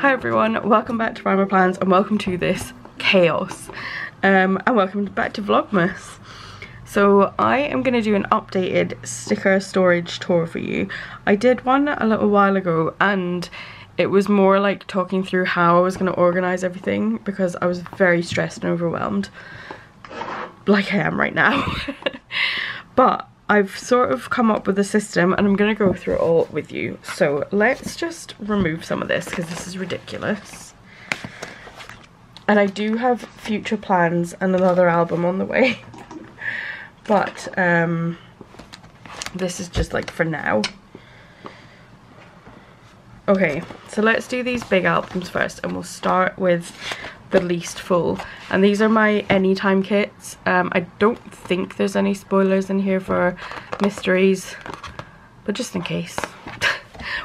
Hi everyone, welcome back to Rymerplans and welcome to this chaos. And welcome back to Vlogmas. So I am going to do an updated sticker storage tour for you. I did one a little while ago and it was more like talking through how I was going to organise everything because I was very stressed and overwhelmed, like I am right now. But I've sort of come up with a system and I'm going to go through it all with you. So let's just remove some of this because this is ridiculous. And I do have future plans and another album on the way. But this is just like for now. Okay, so let's do these big albums first and we'll start with the least full, and these are my anytime kits. I don't think there's any spoilers in here for mysteries, but just in case.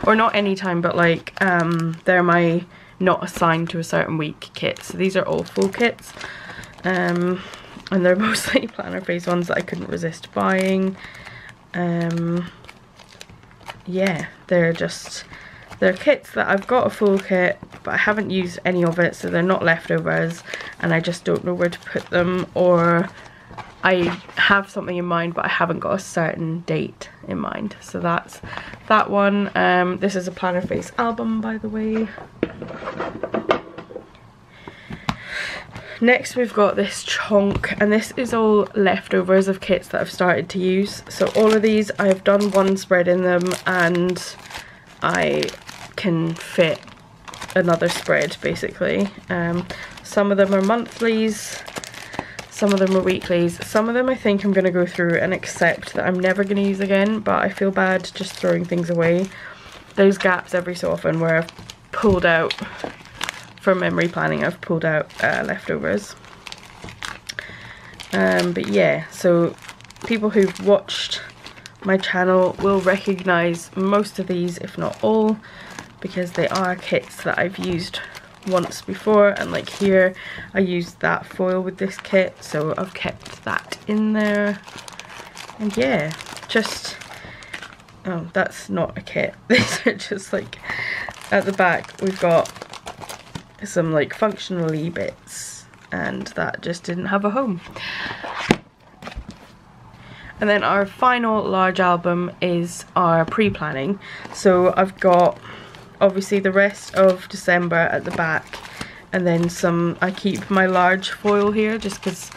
Or not anytime, but like they're my not assigned to a certain week kits. So these are all full kits, and they're mostly Plannerface ones that I couldn't resist buying. Yeah, they're kits that I've got a full kit, but I haven't used any of it, so they're not leftovers, and I just don't know where to put them, or I have something in mind, but I haven't got a certain date in mind. So that's that one. This is a Plannerface album, by the way. Next we've got this chunk, and this is all leftovers of kits that I've started to use. So all of these, I've done one spread in them, and I can fit another spread basically. Some of them are monthlies, some of them are weeklies, some of them I think I'm going to go through and accept that I'm never going to use again, but I feel bad just throwing things away. There's gaps every so often where I've pulled out, for memory planning, I've pulled out leftovers. But yeah, so people who've watched my channel will recognise most of these, if not all, because they are kits that I've used once before, and like here I used that foil with this kit, so I've kept that in there. And yeah, just, oh, that's not a kit. These are just like, at the back we've got some like functional-y bits, and that just didn't have a home. And then our final large album is our pre-planning. So I've got obviously the rest of December at the back, and then some, I keep my large foil here just because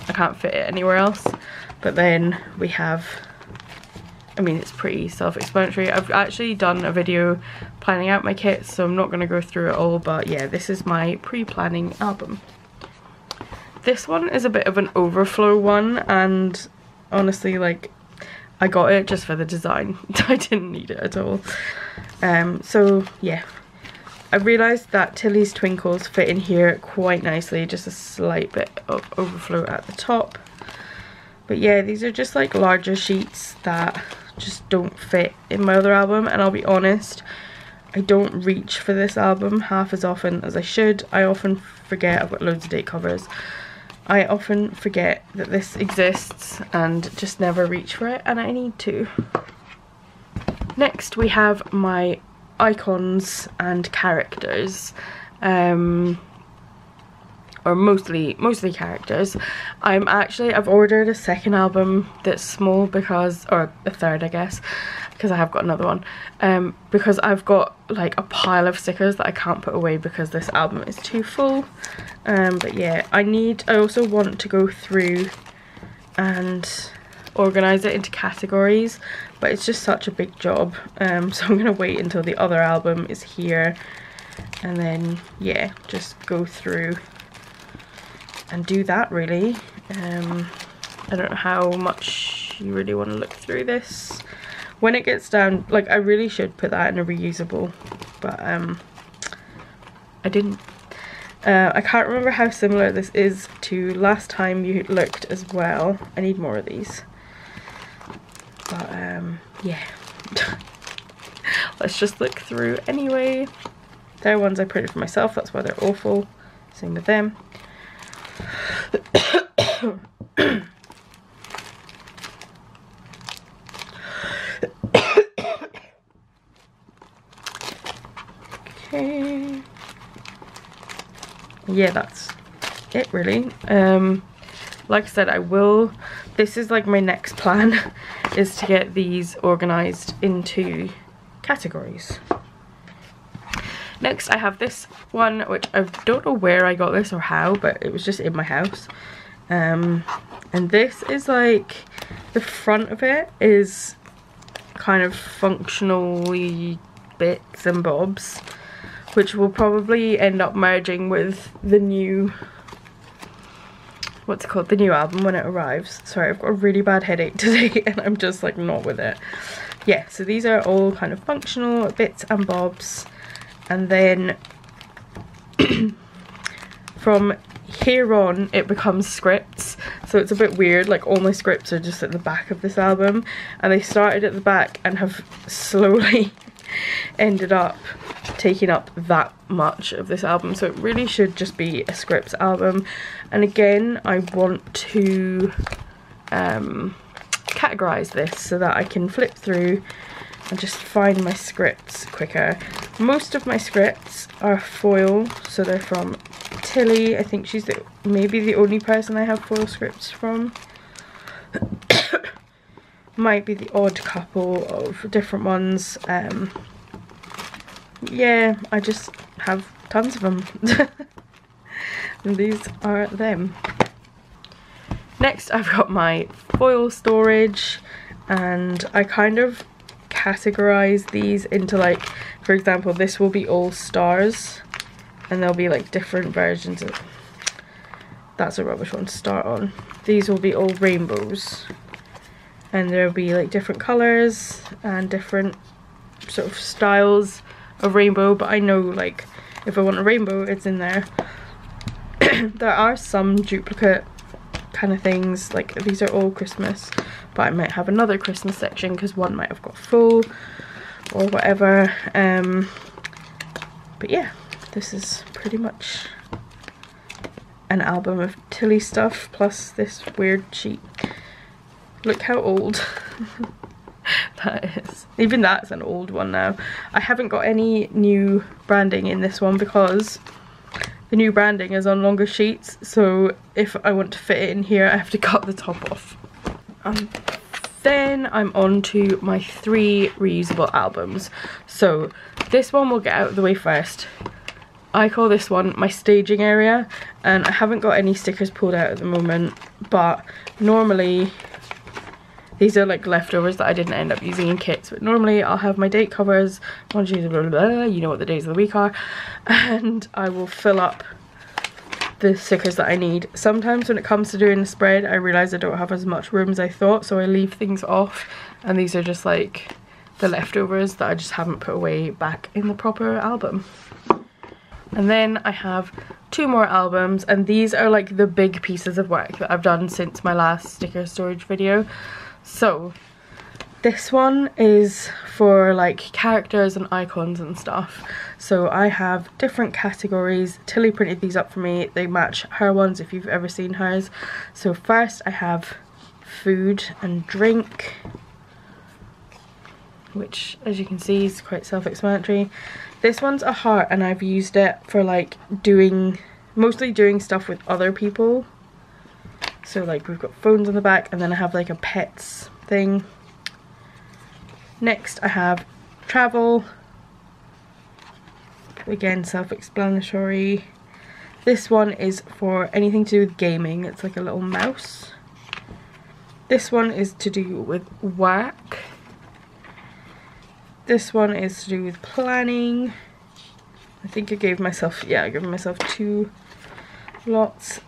I can't fit it anywhere else. But then we have, I mean, it's pretty self-explanatory. I've actually done a video planning out my kits, so I'm not going to go through it all, but yeah, this is my pre-planning album. This one is a bit of an overflow one, and honestly, like, I got it just for the design. I didn't need it at all. So yeah, I realised that Tilly's twinkles fit in here quite nicely, just a slight bit of overflow at the top. But yeah, these are just like larger sheets that just don't fit in my other album, and I'll be honest, I don't reach for this album half as often as I should. I often forget, I've got loads of date covers. I often forget that this exists and just never reach for it, and I need to. Next we have my icons and characters, or mostly characters. I've ordered a second album that's small because, or a third I guess, because I have got another one, because I've got like a pile of stickers that I can't put away because this album is too full. But yeah, I also want to go through and organise it into categories, but it's just such a big job, so I'm going to wait until the other album is here, and then yeah, just go through and do that really. I don't know how much you really want to look through this. When it gets down, like, I really should put that in a reusable, but I didn't. I can't remember how similar this is to last time you looked as well. I need more of these. But yeah. Let's just look through anyway. They're ones I printed for myself, that's why they're awful. Same with them. Okay. yeah, that's it really. Like I said, this is like my next plan, is to get these organized into categories. Next I have this one, which I don't know where I got this or how, but it was just in my house. And this is like, the front of it is kind of functionally bits and bobs, which will probably end up merging with the new, what's it called, the new album when it arrives. Sorry, I've got a really bad headache today and I'm just like not with it. Yeah, so these are all kind of functional bits and bobs, and then from here on it becomes scripts. So it's a bit weird, like all my scripts are just at the back of this album, and they started at the back and have slowly ended up taking up that much of this album, so it really should just be a scripts album. And again, I want to categorize this so that I can flip through and just find my scripts quicker. Most of my scripts are foil, so they're from Tilly. I think she's maybe the only person I have foil scripts from. Might be the odd couple of different ones. Yeah, I just have tons of them. And these are them. Next I've got my foil storage, and I kind of categorize these into, like, for example, this will be all stars, and there'll be like different versions of, that's a rubbish one to start on. These will be all rainbows, and there'll be like different colours and different sort of styles of rainbow, but I know like if I want a rainbow, it's in there. There are some duplicate kind of things, like these are all Christmas, but I might have another Christmas section because one might have got full or whatever. But yeah, this is pretty much an album of Tilly stuff plus this weird sheet. Look how old that is. Even that's an old one now. I haven't got any new branding in this one because the new branding is on longer sheets, so if I want to fit it in here I have to cut the top off. Then I'm on to my 3 reusable albums. So this one we'll get out of the way first. I call this one my staging area, and I haven't got any stickers pulled out at the moment, but normally these are like leftovers that I didn't end up using in kits, but normally I'll have my date covers, blah, blah, blah, blah, you know what the days of the week are, and I will fill up the stickers that I need. Sometimes when it comes to doing the spread, I realise I don't have as much room as I thought, so I leave things off, and these are just like the leftovers that I just haven't put away back in the proper album. And then I have 2 more albums, and these are like the big pieces of work that I've done since my last sticker storage video. So this one is for like characters and icons and stuff. So I have different categories. Tilly printed these up for me. They match her ones if you've ever seen hers. So first I have food and drink, which as you can see is quite self-explanatory. This one's a heart, and I've used it for like mostly doing stuff with other people. So like we've got phones on the back, and then I have like a pets thing. Next I have travel, again self-explanatory. This one is for anything to do with gaming. It's like a little mouse. This one is to do with work. This one is to do with planning. I think I gave myself 2 lots.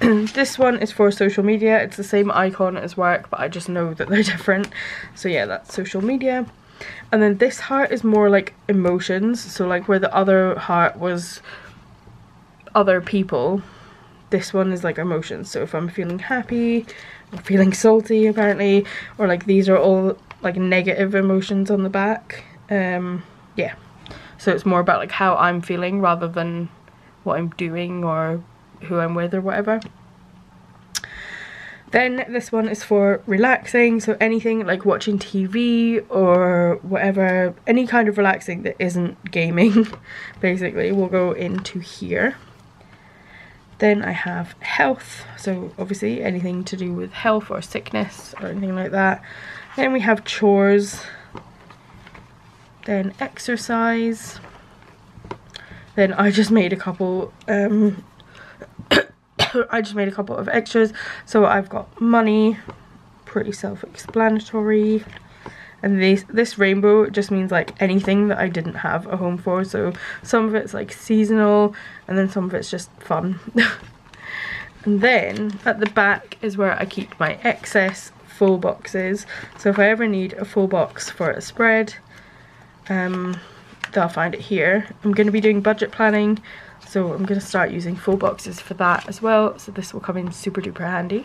This one is for social media. It's the same icon as work, but I just know that they're different. So yeah, that's social media. And then this heart is more like emotions. So like where the other heart was other people, this one is like emotions. So if I'm feeling happy or feeling salty apparently, or like these are all like negative emotions on the back. Yeah, so it's more about like how I'm feeling rather than what I'm doing or who I'm with or whatever. Then this one is for relaxing, so anything like watching TV or whatever, any kind of relaxing that isn't gaming basically will go into here. Then I have health, so obviously anything to do with health or sickness or anything like that. Then we have chores, then exercise. Then I just made a couple I just made a couple of extras. So I've got money, pretty self-explanatory. And this rainbow just means like anything that I didn't have a home for. So some of it's like seasonal, and then some of it's just fun. And then at the back is where I keep my excess full boxes. So if I ever need a full box for a spread, they'll find it here. I'm going to be doing budget planning, so I'm going to start using full boxes for that as well. So this will come in super duper handy.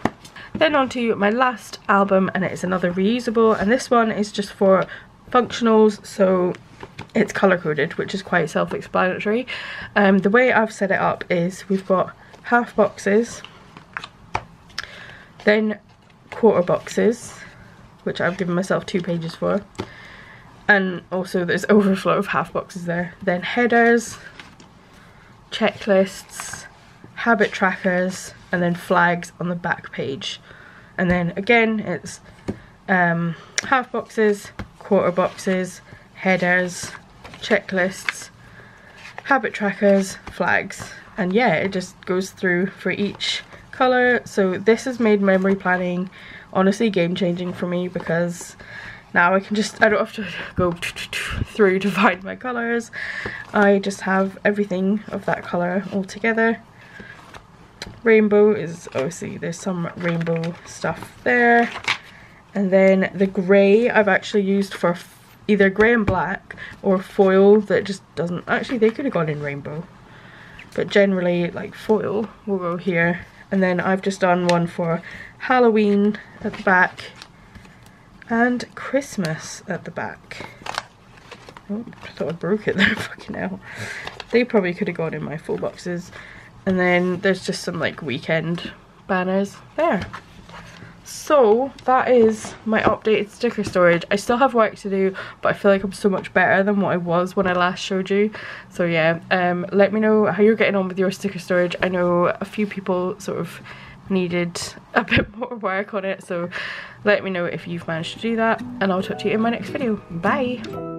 Then on to my last album, and it is another reusable, and this one is just for functionals, so it's color coded, which is quite self-explanatory. The way I've set it up is we've got half boxes, then quarter boxes, which I've given myself 2 pages for, and also there's overflow of half boxes there. Then headers, checklists, habit trackers, and then flags on the back page. And then again it's half boxes, quarter boxes, headers, checklists, habit trackers, flags, and yeah, it just goes through for each colour. So this has made memory planning honestly game changing for me, because now I don't have to go through to find my colours. I just have everything of that colour all together. Rainbow is obviously, there's some rainbow stuff there. And then the grey I've actually used for either grey and black or foil that just doesn't, actually they could have gone in rainbow, but generally like foil will go here. And then I've just done one for Halloween at the back and Christmas at the back. Oh, I thought I broke it there, fucking hell. They probably could have gone in my full boxes. And then there's just some like weekend banners there. So that is my updated sticker storage. I still have work to do, but I feel like I'm so much better than what I was when I last showed you. So yeah, let me know how you're getting on with your sticker storage. I know a few people sort of needed a bit more work on it, so let me know if you've managed to do that, and I'll talk to you in my next video. Bye!